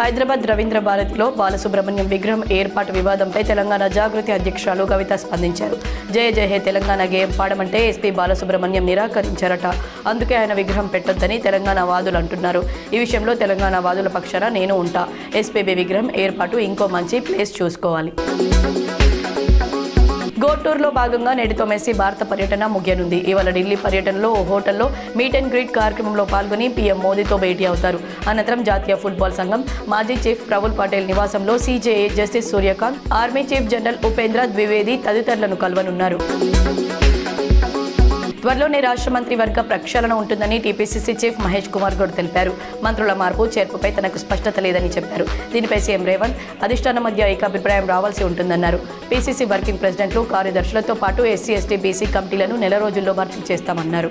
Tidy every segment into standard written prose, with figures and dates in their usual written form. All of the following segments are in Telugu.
హైదరాబాద్ రవీంద్ర భారతిలో బాలసుబ్రహ్మణ్యం విగ్రహం ఏర్పాటు వివాదంపై తెలంగాణ జాగృతి అధ్యక్షురాలు కవిత స్పందించారు. జయ జయ హే తెలంగాణ గేయం పాడమంటే ఎస్పీ బాలసుబ్రహ్మణ్యం నిరాకరించారట. అందుకే ఆయన విగ్రహం పెట్టొద్దని తెలంగాణ వాదులు అంటున్నారు. ఈ విషయంలో తెలంగాణ వాదుల పక్షాన నేను ఉంటా. ఎస్పీబీ విగ్రహం ఏర్పాటు ఇంకో మంచి ప్లేస్ చూసుకోవాలి. గోటూర్లో భాగంగా నేటితో మెస్సీ భారత పర్యటన ముగియనుంది. ఇవాళ ఢిల్లీ పర్యటనలో ఓ హోటల్లో మీట్ అండ్ గ్రీట్ కార్యక్రమంలో పాల్గొని పీఎం మోదీతో భేటీ అవుతారు. అనంతరం జాతీయ ఫుట్బాల్ సంఘం మాజీ చీఫ్ ప్రఫుల్ పటేల్ నివాసంలో CJI justice Suryakant, army chief general Upendra Dwivedi తదితరులను కలవనున్నారు. త్వరలోనే రాష్ట్ర మంత్రి వర్గ ప్రక్షాళన ఉంటుందని టీపీసీసీ చీఫ్ మహేష్ కుమార్ గౌడ్ తెలిపారు. మంత్రుల మార్పు చేర్పుపై తనకు స్పష్టత లేదని చెప్పారు. దీనిపై సీఎం రేవంత్, అధిష్టానం మధ్య ఏకాభిప్రాయం రావాల్సి ఉంటుందన్నారు. పీసీసీ వర్కింగ్ ప్రెసిడెంట్లు, కార్యదర్శులతో పాటు ఎస్సీ, ఎస్టీ, బీసీ కమిటీలను నెల రోజుల్లో భర్తీ చేస్తామన్నారు.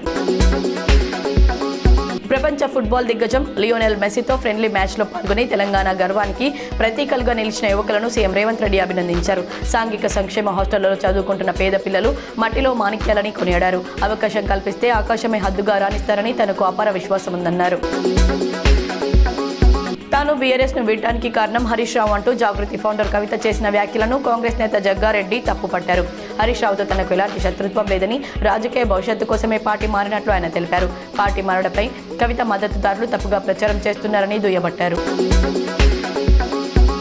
ప్రపంచ ఫుట్బాల్ దిగ్గజం లియోనెల్ మెస్సీతో ఫ్రెండ్లీ మ్యాచ్లో పాల్గొని తెలంగాణ గర్వానికి ప్రతీకలుగా నిలిచిన యువకులను సీఎం రేవంత్ రెడ్డి అభినందించారు. సాంఘిక సంక్షేమ హాస్టళ్లలో చదువుకుంటున్న పేద పిల్లలు మట్టిలో మాణిక్యాలని కొనియాడారు. అవకాశం కల్పిస్తే ఆకాశమే హద్దుగా రాణిస్తారని తనకు అపార విశ్వాసం ఉందన్నారు. తాను బీఆర్ఎస్ను వీడటానికి కారణం హరీష్ రావు అంటూ జాగృతి ఫౌండర్ కవిత చేసిన వ్యాఖ్యలను కాంగ్రెస్ నేత జగ్గారెడ్డి తప్పుపట్టారు. హరీష్ రావుతో తనకు ఎలాంటి శత్రుత్వం లేదని, రాజకీయ భవిష్యత్తు కోసమే పార్టీ మారినట్లు ఆయన తెలిపారు. పార్టీ మారడంపై కవిత మద్దతుదారులు తప్పుగా ప్రచారం చేస్తున్నారని దుయ్యబట్టారు.